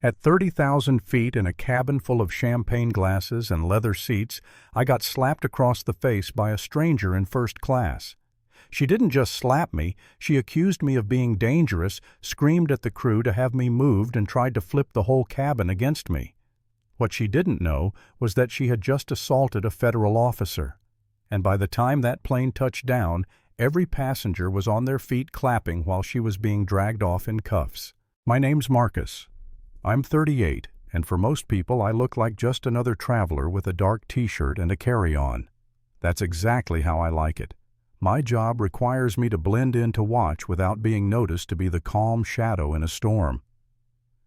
At 30,000 feet in a cabin full of champagne glasses and leather seats, I got slapped across the face by a stranger in first class. She didn't just slap me, she accused me of being dangerous, screamed at the crew to have me moved, and tried to flip the whole cabin against me. What she didn't know was that she had just assaulted a federal officer. And by the time that plane touched down, every passenger was on their feet clapping while she was being dragged off in cuffs. My name's Marcus. I'm 38, and for most people I look like just another traveler with a dark t-shirt and a carry-on. That's exactly how I like it. My job requires me to blend in to watch without being noticed, to be the calm shadow in a storm.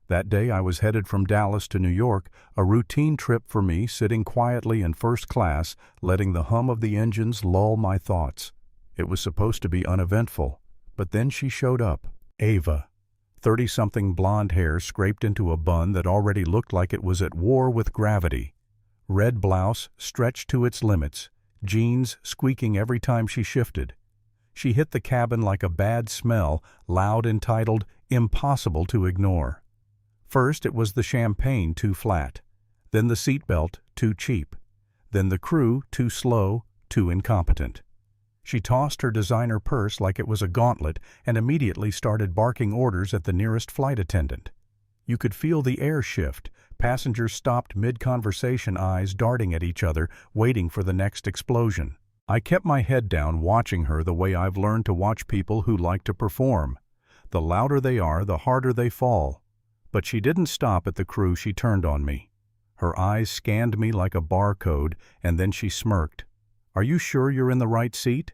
That day I was headed from Dallas to New York, a routine trip for me, sitting quietly in first class, letting the hum of the engines lull my thoughts. It was supposed to be uneventful, but then she showed up. Ava. 30-something, blonde hair scraped into a bun that already looked like it was at war with gravity. Red blouse stretched to its limits, jeans squeaking every time she shifted. She hit the cabin like a bad smell, loud, entitled, impossible to ignore. First it was the champagne too flat, then the seatbelt too cheap, then the crew too slow, too incompetent. She tossed her designer purse like it was a gauntlet and immediately started barking orders at the nearest flight attendant. You could feel the air shift. Passengers stopped mid-conversation, eyes darting at each other, waiting for the next explosion. I kept my head down, watching her the way I've learned to watch people who like to perform. The louder they are, the harder they fall. But she didn't stop at the crew. She turned on me. Her eyes scanned me like a barcode, and then she smirked. "Are you sure you're in the right seat?"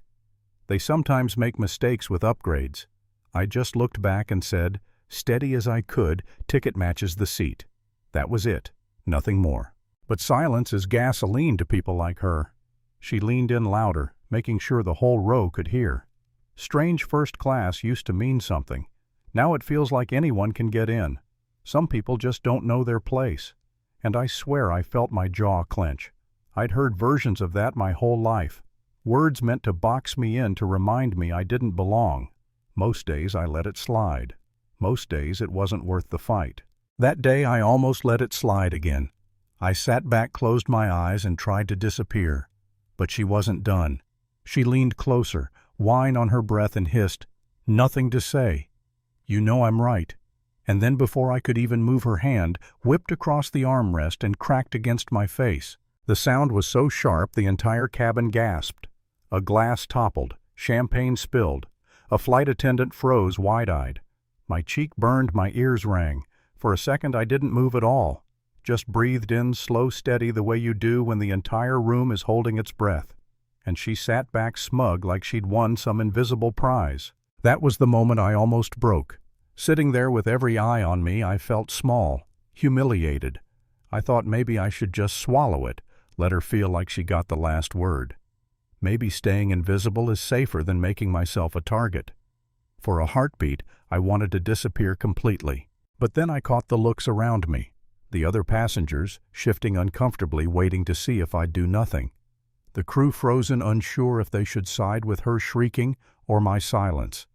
They sometimes make mistakes with upgrades. I just looked back and said, steady as I could, "Ticket matches the seat." That was it, nothing more. But silence is gasoline to people like her. She leaned in louder, making sure the whole row could hear. Strange first class used to mean something. Now it feels like anyone can get in. Some people just don't know their place. And I swear I felt my jaw clench. I'd heard versions of that my whole life. Words meant to box me in, to remind me I didn't belong. Most days I let it slide. Most days it wasn't worth the fight. That day I almost let it slide again. I sat back, closed my eyes, and tried to disappear. But she wasn't done. She leaned closer, wine on her breath, and hissed, "Nothing to say. You know I'm right." And then, before I could even move her hand, whipped across the armrest and cracked against my face. The sound was so sharp the entire cabin gasped. A glass toppled, champagne spilled. A flight attendant froze wide-eyed. My cheek burned, my ears rang. For a second I didn't move at all, just breathed in slow, steady, the way you do when the entire room is holding its breath. And she sat back smug like she'd won some invisible prize. That was the moment I almost broke. Sitting there with every eye on me, I felt small, humiliated. I thought maybe I should just swallow it, let her feel like she got the last word. Maybe staying invisible is safer than making myself a target. For a heartbeat, I wanted to disappear completely. But then I caught the looks around me, the other passengers, shifting uncomfortably, waiting to see if I'd do nothing. The crew frozen, unsure if they should side with her shrieking or my silence.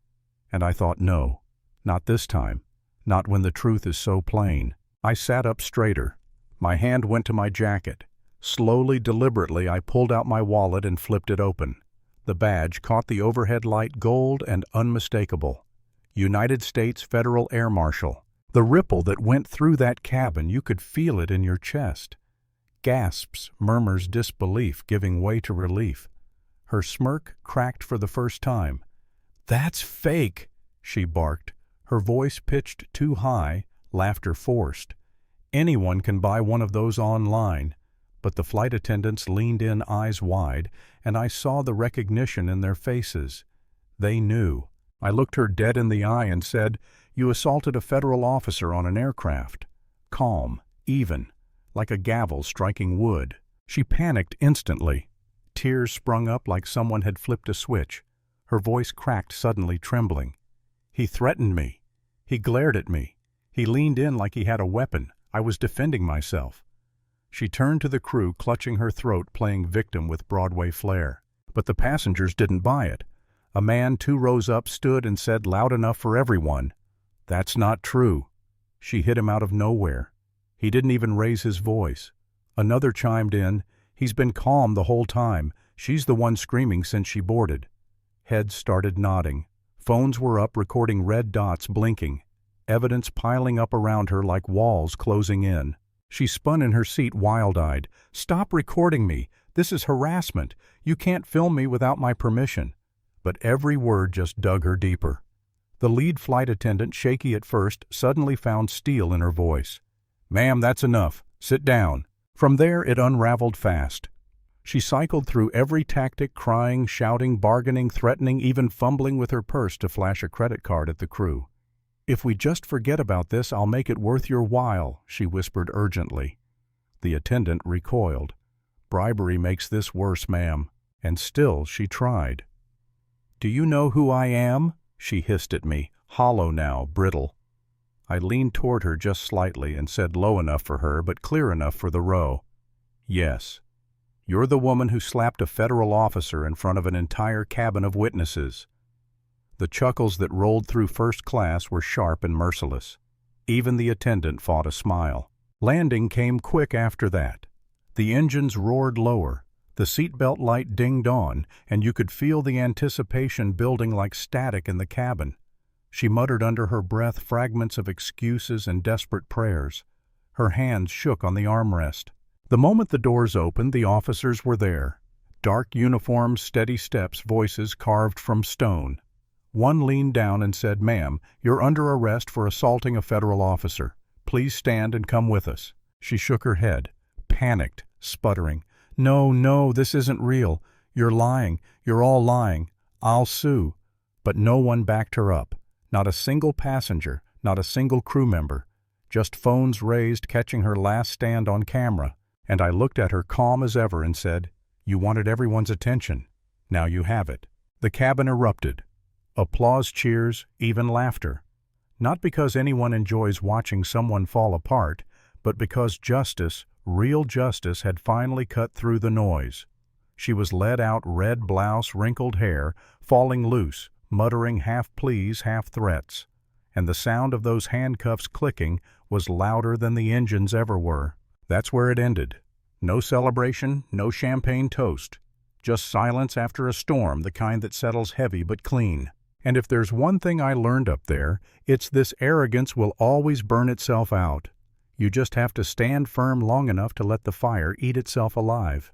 And I thought, no, not this time, not when the truth is so plain. I sat up straighter. My hand went to my jacket. Slowly, deliberately, I pulled out my wallet and flipped it open. The badge caught the overhead light, gold and unmistakable. United States Federal Air Marshal. The ripple that went through that cabin, you could feel it in your chest. Gasps, murmurs, disbelief giving way to relief. Her smirk cracked for the first time. "That's fake," she barked, her voice pitched too high, laughter forced. "Anyone can buy one of those online." But the flight attendants leaned in, eyes wide, and I saw the recognition in their faces. They knew. I looked her dead in the eye and said, "You assaulted a federal officer on an aircraft." Calm, even, like a gavel striking wood. She panicked instantly. Tears sprung up like someone had flipped a switch. Her voice cracked, suddenly trembling. "He threatened me. He glared at me. He leaned in like he had a weapon. I was defending myself." She turned to the crew, clutching her throat, playing victim with Broadway flair. But the passengers didn't buy it. A man 2 rows up stood and said loud enough for everyone, "That's not true." She hit him out of nowhere. He didn't even raise his voice. Another chimed in, "He's been calm the whole time. She's the one screaming since she boarded." Heads started nodding. Phones were up recording red dots blinking. Evidence piling up around her like walls closing in. She spun in her seat wild-eyed. "Stop recording me. This is harassment. You can't film me without my permission." But every word just dug her deeper. The lead flight attendant, shaky at first, suddenly found steel in her voice. "Ma'am, that's enough. Sit down." From there it unraveled fast. She cycled through every tactic, crying, shouting, bargaining, threatening, even fumbling with her purse to flash a credit card at the crew. "If we just forget about this, I'll make it worth your while," she whispered urgently. The attendant recoiled. "Bribery makes this worse, ma'am." And still she tried. "Do you know who I am?" she hissed at me, hollow now, brittle. I leaned toward her just slightly and said low enough for her but clear enough for the row, "Yes. You're the woman who slapped a federal officer in front of an entire cabin of witnesses." The chuckles that rolled through first class were sharp and merciless. Even the attendant fought a smile. Landing came quick after that. The engines roared lower. The seatbelt light dinged on, and you could feel the anticipation building like static in the cabin. She muttered under her breath fragments of excuses and desperate prayers. Her hands shook on the armrest. The moment the doors opened, the officers were there. Dark uniforms, steady steps, voices carved from stone. One leaned down and said, "Ma'am, you're under arrest for assaulting a federal officer. Please stand and come with us." She shook her head, panicked, sputtering. "No, no, this isn't real. You're lying. You're all lying. I'll sue." But no one backed her up. Not a single passenger, not a single crew member. Just phones raised, catching her last stand on camera. And I looked at her calm as ever and said, "You wanted everyone's attention. Now you have it." The cabin erupted. Applause, cheers, even laughter. Not because anyone enjoys watching someone fall apart, but because justice, real justice, had finally cut through the noise. She was led out, red blouse, wrinkled hair, falling loose, muttering half pleas, half threats. And the sound of those handcuffs clicking was louder than the engines ever were. That's where it ended. No celebration, no champagne toast. Just silence after a storm, the kind that settles heavy but clean. And if there's one thing I learned up there, it's this: arrogance will always burn itself out. You just have to stand firm long enough to let the fire eat itself alive.